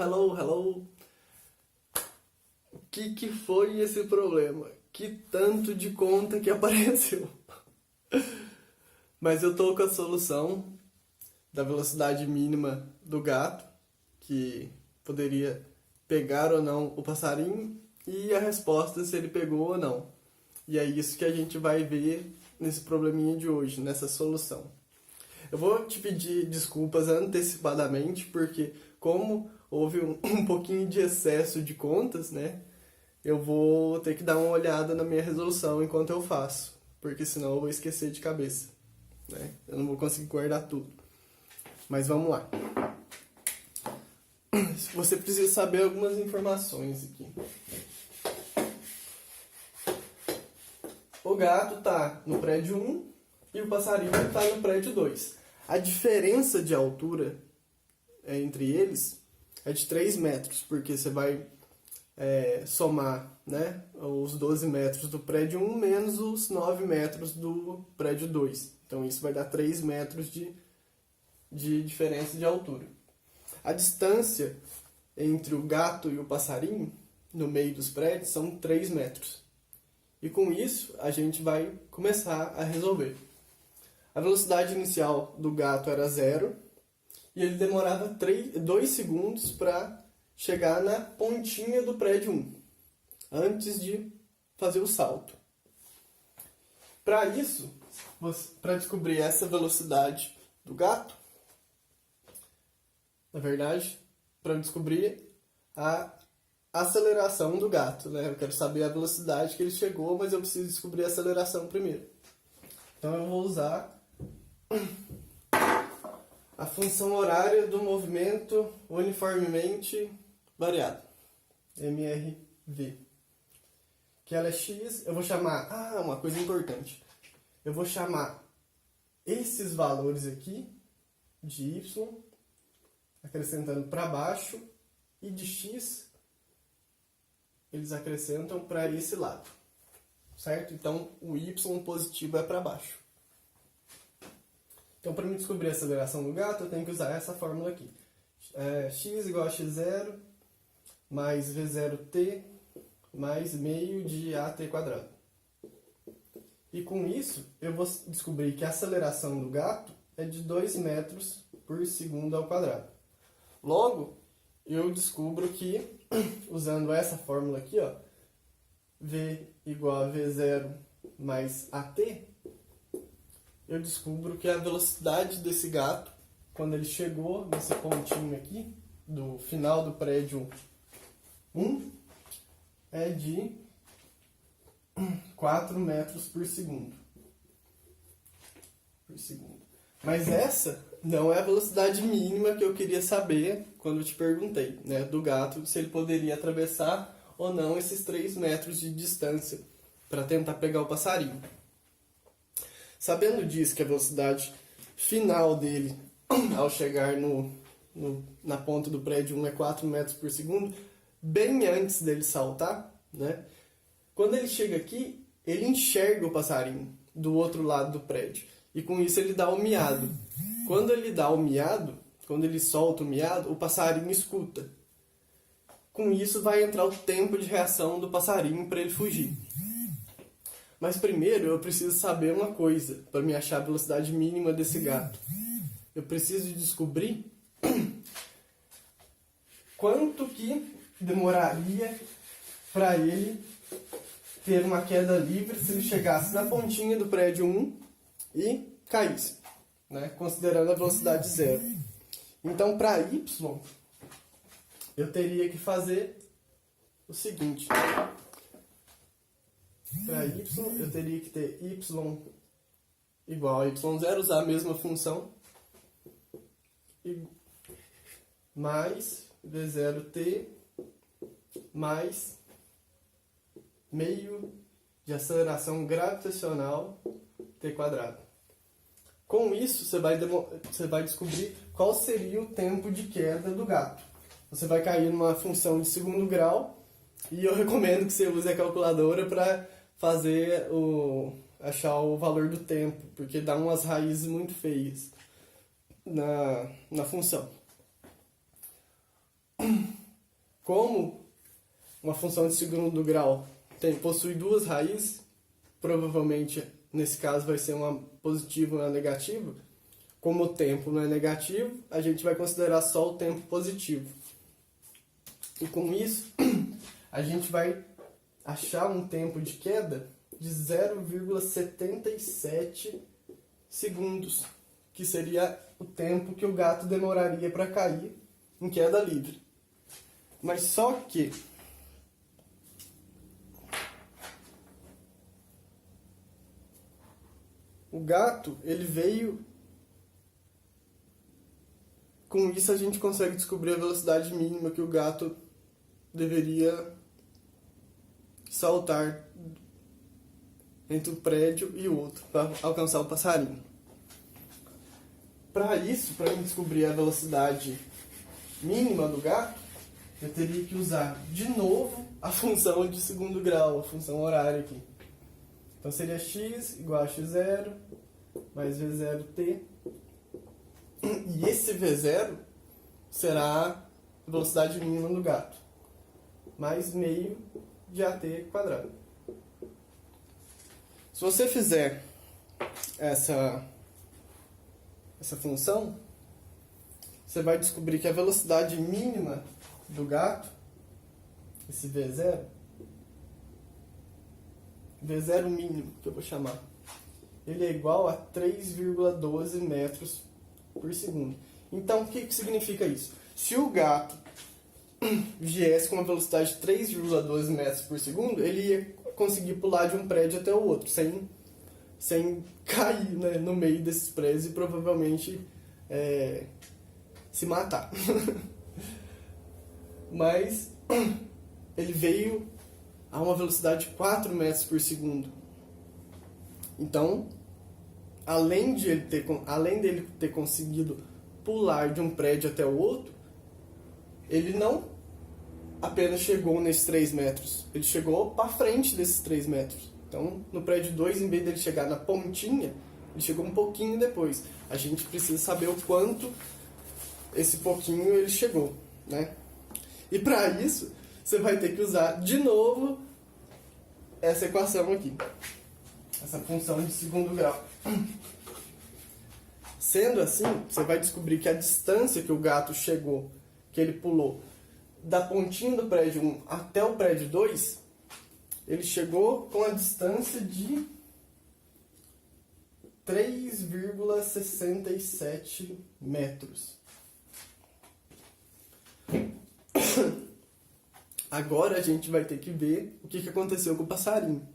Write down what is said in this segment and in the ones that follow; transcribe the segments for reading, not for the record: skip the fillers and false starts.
hello. O que foi esse problema? Que tanto de conta que apareceu? Mas eu tô com a solução da velocidade mínima do gato, que poderia pegar ou não o passarinho, e a resposta se ele pegou ou não. E é isso que a gente vai ver nesse probleminha de hoje, nessa solução. Eu vou te pedir desculpas antecipadamente, porque como houve um pouquinho de excesso de contas, né? Eu vou ter que dar uma olhada na minha resolução enquanto eu faço, porque senão eu vou esquecer de cabeça, né? Eu não vou conseguir guardar tudo. Mas vamos lá. Você precisa saber algumas informações aqui. O gato está no prédio 1 e o passarinho está no prédio 2. A diferença de altura entre eles é de 3 metros, porque você vai somar, né, os 12 metros do prédio 1 menos os 9 metros do prédio 2. Então isso vai dar 3 metros de diferença de altura. A distância entre o gato e o passarinho, no meio dos prédios, são 3 metros. E com isso, a gente vai começar a resolver. A velocidade inicial do gato era 0, e ele demorava 2 segundos para chegar na pontinha do prédio 1, antes de fazer o salto. Para isso, para descobrir essa velocidade do gato, na verdade, para descobrir a aceleração do gato, né? Eu quero saber a velocidade que ele chegou, mas eu preciso descobrir a aceleração primeiro. Então eu vou usar a função horária do movimento uniformemente variado, MRV, que ela é x. Eu vou chamar, uma coisa importante, eu vou chamar esses valores aqui de y, acrescentando para baixo, e de x eles acrescentam para esse lado, certo? Então o y positivo é para baixo. Então, para me descobrir a aceleração do gato, eu tenho que usar essa fórmula aqui. X igual a x0 mais v0t mais meio de at quadrado. E com isso, eu vou descobrir que a aceleração do gato é de 2 metros por segundo ao quadrado. Logo, eu descubro que, usando essa fórmula aqui, ó, v igual a v0 mais at, eu descubro que a velocidade desse gato, quando ele chegou nesse pontinho aqui, do final do prédio 1, é de 4 metros por segundo. Mas essa não é a velocidade mínima que eu queria saber quando eu te perguntei, né, do gato, se ele poderia atravessar ou não esses 3 metros de distância para tentar pegar o passarinho. Sabendo disso, que a velocidade final dele ao chegar na ponta do prédio 1 é 4 metros por segundo, bem antes dele saltar, né? Quando ele chega aqui, ele enxerga o passarinho do outro lado do prédio. E com isso ele dá o miado. Quando ele dá o miado, quando ele solta o miado, o passarinho escuta. Com isso vai entrar o tempo de reação do passarinho para ele fugir. Mas primeiro eu preciso saber uma coisa para me achar a velocidade mínima desse gato. Eu preciso descobrir quanto que demoraria para ele ter uma queda livre se ele chegasse na pontinha do prédio 1 e caísse, né? Considerando a velocidade 0. Então, para y, eu teria que fazer o seguinte. Para y, eu teria que ter y igual a y0, usar a mesma função, mais v0t mais meio de aceleração gravitacional t quadrado. Com isso, você vai descobrir qual seria o tempo de queda do gato. Você vai cair numa função de segundo grau, e eu recomendo que você use a calculadora para achar o valor do tempo, porque dá umas raízes muito feias na função. como uma função de segundo grau possui duas raízes, provavelmente nesse caso vai ser uma positiva e uma negativa. Como o tempo não é negativo, a gente vai considerar só o tempo positivo. E com isso, a gente vai achar um tempo de queda de 0,77 segundos, que seria o tempo que o gato demoraria para cair em queda livre. Mas só que o gato, ele veio... Com isso a gente consegue descobrir a velocidade mínima que o gato deveria saltar entre um prédio e outro para alcançar o passarinho. Para isso, para descobrir a velocidade mínima do gato, eu teria que usar de novo a função de segundo grau, a função horária aqui. Então seria x igual a x0 mais v0t. E esse v0 será a velocidade mínima do gato, mais meio de at quadrado. Se você fizer essa função, você vai descobrir que a velocidade mínima do gato, esse v0 mínimo, que eu vou chamar, ele é igual a 3,12 metros por segundo. Então, o que significa isso? Se o gato viesse com uma velocidade de 3,12 metros por segundo, ele ia conseguir pular de um prédio até o outro, sem cair, né, no meio desses prédios e provavelmente se matar. Mas ele veio a uma velocidade de 4 metros por segundo. Então, além dele ter conseguido pular de um prédio até o outro, ele não apenas chegou nesses 3 metros, ele chegou para frente desses 3 metros. Então, no prédio 2, em vez dele chegar na pontinha, ele chegou um pouquinho depois. A gente precisa saber o quanto esse pouquinho ele chegou, né? E para isso, você vai ter que usar de novo essa equação aqui, essa função de segundo grau. Sendo assim, você vai descobrir que a distância que o gato chegou, que ele pulou da pontinha do prédio 1 até o prédio 2, ele chegou com a distância de 3,67 metros. Agora a gente vai ter que ver o que aconteceu com o passarinho.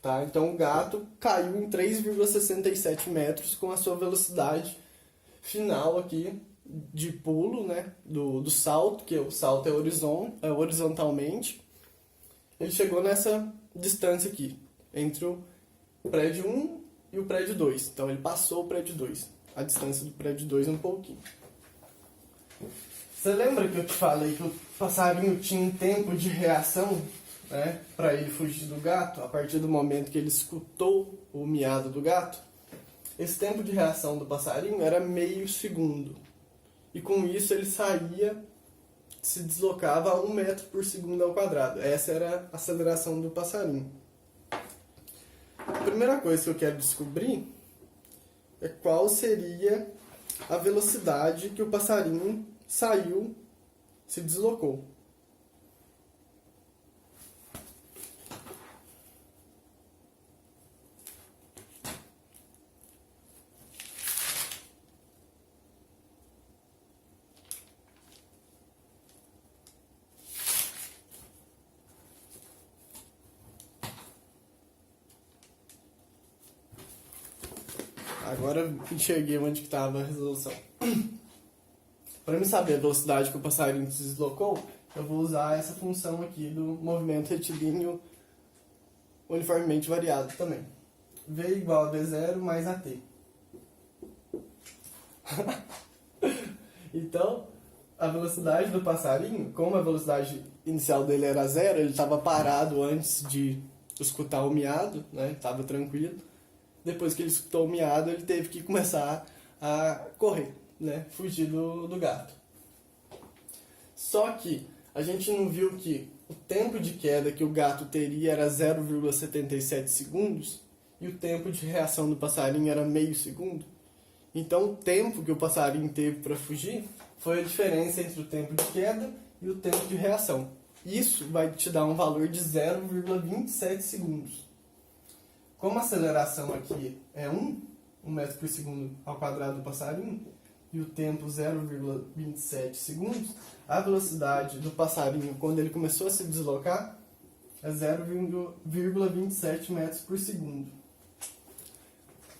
Tá? Então o gato caiu em 3,67 metros com a sua velocidade final aqui de pulo, né? do salto, que o salto é horizontalmente. Ele chegou nessa distância aqui, entre o prédio 1 e o prédio 2. Então ele passou o prédio 2, a distância do prédio 2 um pouquinho. Você lembra que eu te falei que o passarinho tinha um tempo de reação, né, para ele fugir do gato, a partir do momento que ele escutou o miado do gato? Esse tempo de reação do passarinho era meio segundo. E com isso ele se deslocava a 1 metro por segundo ao quadrado. Essa era a aceleração do passarinho. A primeira coisa que eu quero descobrir é qual seria a velocidade que o passarinho se deslocou. Agora enxerguei onde que estava a resolução. Para me saber a velocidade que o passarinho se deslocou, eu vou usar essa função aqui do movimento retilíneo uniformemente variado também. V igual a V0 mais AT. Então, a velocidade do passarinho, como a velocidade inicial dele era 0, ele estava parado antes de escutar o miado, né? Estava tranquilo. Depois que ele escutou o miado, ele teve que começar a correr, né? Fugir do gato. Só que a gente não viu que o tempo de queda que o gato teria era 0,77 segundos e o tempo de reação do passarinho era meio segundo? Então o tempo que o passarinho teve para fugir foi a diferença entre o tempo de queda e o tempo de reação. Isso vai te dar um valor de 0,27 segundos. Como a aceleração aqui é 1 metro por segundo ao quadrado do passarinho, e o tempo 0,27 segundos, a velocidade do passarinho quando ele começou a se deslocar é 0,27 metros por segundo.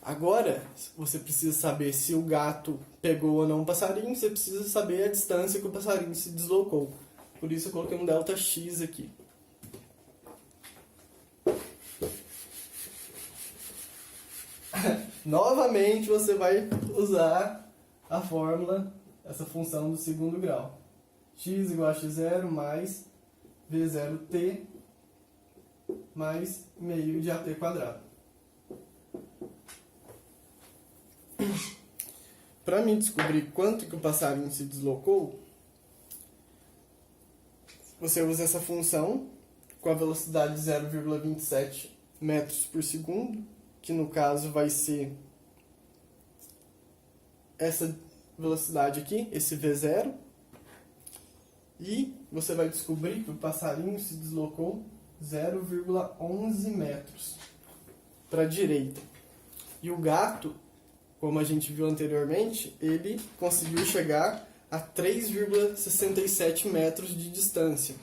Agora, você precisa saber se o gato pegou ou não o passarinho, você precisa saber a distância que o passarinho se deslocou. Por isso eu coloquei um ΔX aqui. Novamente você vai usar a fórmula, essa função do segundo grau. X igual a x0 mais v0t mais meio de at quadrado. Para mim descobrir quanto que o passarinho se deslocou, você usa essa função com a velocidade de 0,27 metros por segundo, que no caso vai ser essa velocidade aqui, esse V0, e você vai descobrir que o passarinho se deslocou 0,11 metros para a direita. E o gato, como a gente viu anteriormente, ele conseguiu chegar a 3,67 metros de distância.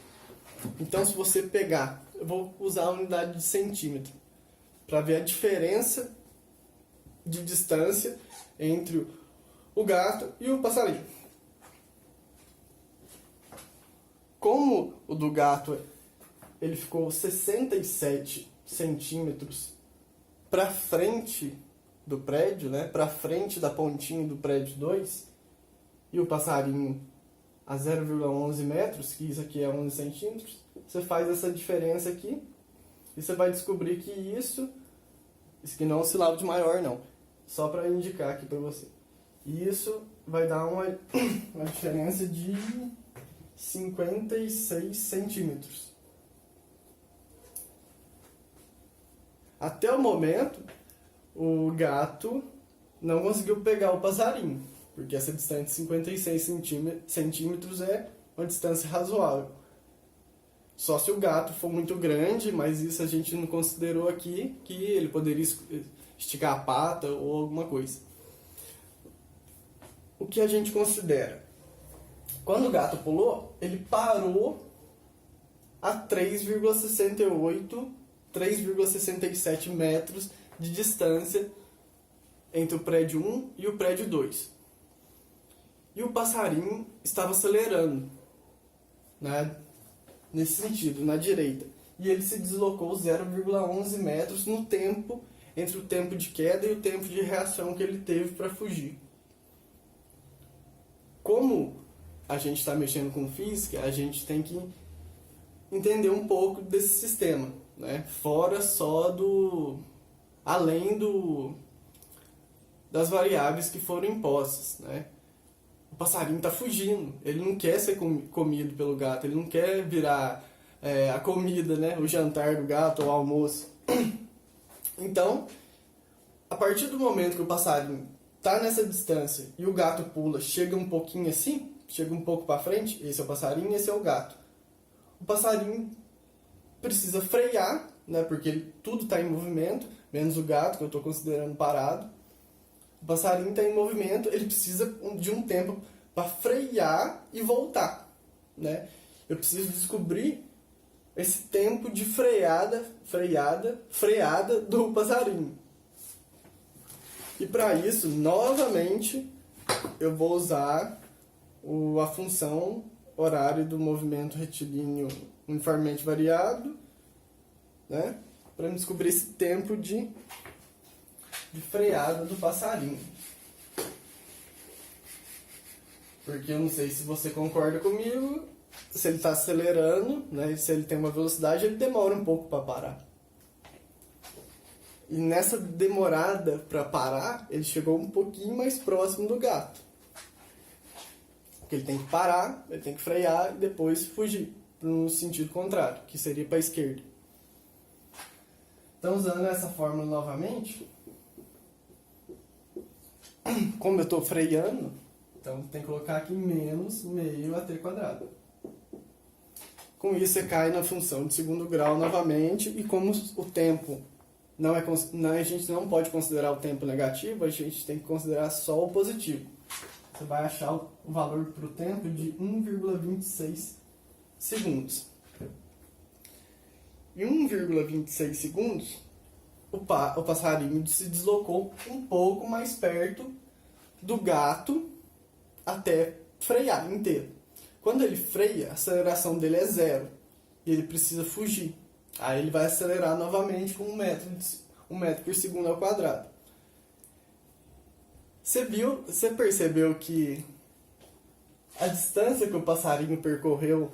Então, se você pegar, eu vou usar a unidade de centímetro, para ver a diferença de distância entre o gato e o passarinho. Como o do gato ele ficou 67 centímetros para frente do prédio, né, para frente da pontinha do prédio 2, e o passarinho a 0,11 metros, que isso aqui é 11 centímetros, você faz essa diferença aqui e você vai descobrir que isso aqui não é um oscilava de maior não, só para indicar aqui para você. E isso vai dar uma diferença de 56 centímetros. Até o momento, o gato não conseguiu pegar o passarinho, porque essa distância de 56 centímetros é uma distância razoável. Só se o gato for muito grande, mas isso a gente não considerou aqui, que ele poderia esticar a pata ou alguma coisa. O que a gente considera? Quando o gato pulou, ele parou a 3,68, 3,67 metros de distância entre o prédio 1 e o prédio 2. E o passarinho estava acelerando, né, nesse sentido, na direita. E ele se deslocou 0,11 metros no tempo, entre o tempo de queda e o tempo de reação que ele teve para fugir. Como a gente está mexendo com física, a gente tem que entender um pouco desse sistema, né? Fora só além das variáveis que foram impostas, né? O passarinho está fugindo, ele não quer ser comido pelo gato, ele não quer virar a comida, né? O jantar do gato ou o almoço. Então, a partir do momento que o passarinho está nessa distância e o gato pula, chega um pouquinho assim, chega um pouco para frente, esse é o passarinho e esse é o gato. O passarinho precisa frear, né, porque tudo está em movimento, menos o gato, que eu estou considerando parado. O passarinho está em movimento, ele precisa de um tempo para frear e voltar, né? Eu preciso descobrir esse tempo de freada do passarinho. E para isso, novamente, eu vou usar a função horário do movimento retilíneo uniformemente variado, né, para descobrir esse tempo de freada do passarinho. Porque eu não sei se você concorda comigo, se ele está acelerando, né, se ele tem uma velocidade, ele demora um pouco para parar. E nessa demorada para parar, ele chegou um pouquinho mais próximo do gato. Porque ele tem que parar, ele tem que frear e depois fugir no sentido contrário, que seria para a esquerda. Então, usando essa fórmula novamente, como eu estou freando, então tem que colocar aqui menos meio AT quadrado. Com isso, você cai na função de segundo grau novamente, e como o tempo não é, a gente não pode considerar o tempo negativo, a gente tem que considerar só o positivo. Você vai achar o valor para o tempo de 1,26 segundos. Em 1,26 segundos, o passarinho se deslocou um pouco mais perto do gato até frear inteiro. Quando ele freia, a aceleração dele é 0 e ele precisa fugir. Aí ele vai acelerar novamente com 1 metro por segundo ao quadrado. Você percebeu que a distância que o passarinho percorreu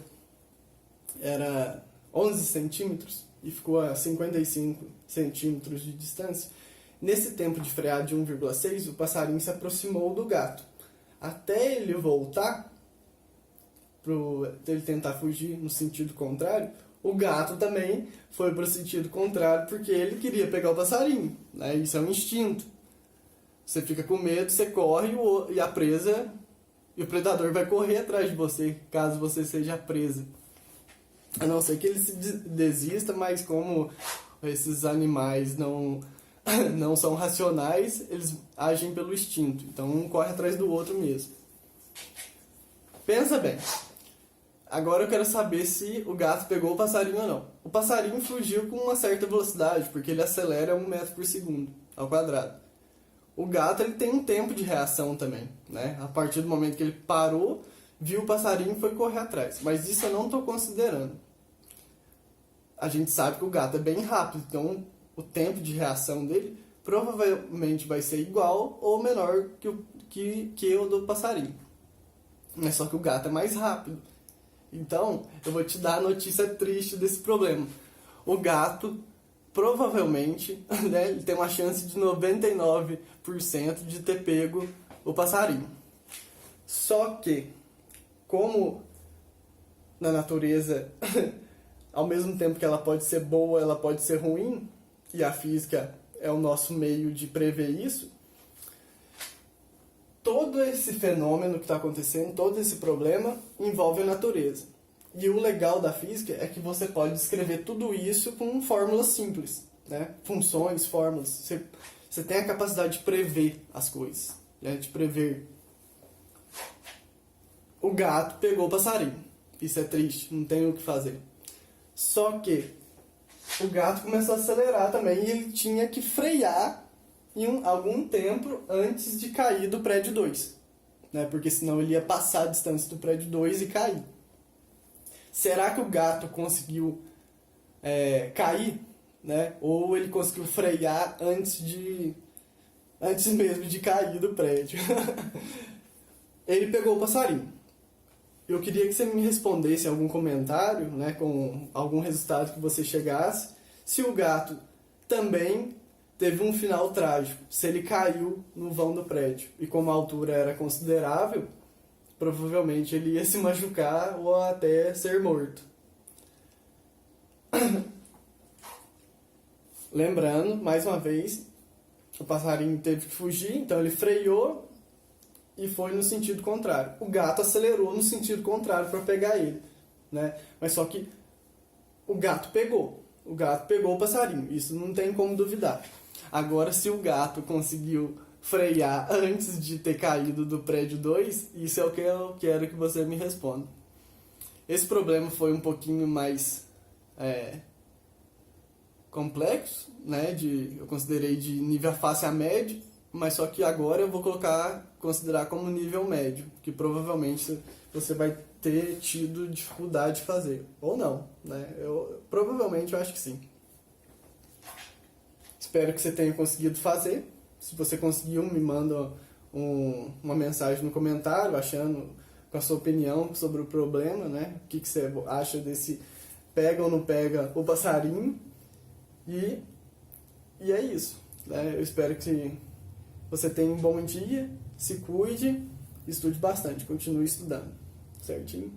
era 11 centímetros e ficou a 55 centímetros de distância? Nesse tempo de frear de 1,6, o passarinho se aproximou do gato. Até ele voltar, ele tentar fugir no sentido contrário, o gato também foi para o sentido contrário porque ele queria pegar o passarinho, né? Isso é um instinto. Você fica com medo, você corre e a presa, e o predador vai correr atrás de você, caso você seja presa. A não ser que ele se desista, mas como esses animais não são racionais, eles agem pelo instinto. Então um corre atrás do outro mesmo. Pensa bem. Agora eu quero saber se o gato pegou o passarinho ou não. O passarinho fugiu com uma certa velocidade, porque ele acelera 1 metro por segundo ao quadrado. O gato ele tem um tempo de reação também, né? A partir do momento que ele parou, viu o passarinho e foi correr atrás. Mas isso eu não estou considerando. A gente sabe que o gato é bem rápido, então o tempo de reação dele provavelmente vai ser igual ou menor que o do passarinho. Mas só que o gato é mais rápido. Então, eu vou te dar a notícia triste desse problema. O gato, provavelmente, né, ele tem uma chance de 99% de ter pego o passarinho. Só que, como na natureza, ao mesmo tempo que ela pode ser boa, ela pode ser ruim, e a física é o nosso meio de prever isso, todo esse fenômeno que está acontecendo, todo esse problema, envolve a natureza. E o legal da física é que você pode descrever tudo isso com fórmulas simples, né? Funções, fórmulas. Você tem a capacidade de prever as coisas, né? De prever. O gato pegou o passarinho. Isso é triste, não tem o que fazer. Só que o gato começou a acelerar também e ele tinha que frear em algum tempo antes de cair do prédio 2, né? Porque senão ele ia passar a distância do prédio 2 e cair. Será que o gato conseguiu cair, né? Ou ele conseguiu frear antes mesmo de cair do prédio? Ele pegou o passarinho. Eu queria que você me respondesse em algum comentário, né, com algum resultado que você chegasse, se o gato também teve um final trágico, se ele caiu no vão do prédio. E como a altura era considerável, provavelmente ele ia se machucar ou até ser morto. Lembrando, mais uma vez, o passarinho teve que fugir, então ele freou e foi no sentido contrário. O gato acelerou no sentido contrário para pegar ele, né? Mas só que o gato pegou o passarinho, isso não tem como duvidar. Agora, se o gato conseguiu frear antes de ter caído do prédio 2, isso é o que eu quero que você me responda. Esse problema foi um pouquinho mais complexo, né? Eu considerei de nível fácil a médio, mas só que agora eu vou considerar como nível médio, que provavelmente você vai ter tido dificuldade de fazer, ou não, né? Provavelmente eu acho que sim. Espero que você tenha conseguido fazer. Se você conseguiu, me manda uma mensagem no comentário, com a sua opinião sobre o problema, né? O que você acha desse pega ou não pega o passarinho. E é isso, né? Eu espero que você tenha um bom dia, se cuide estude bastante, continue estudando, certinho?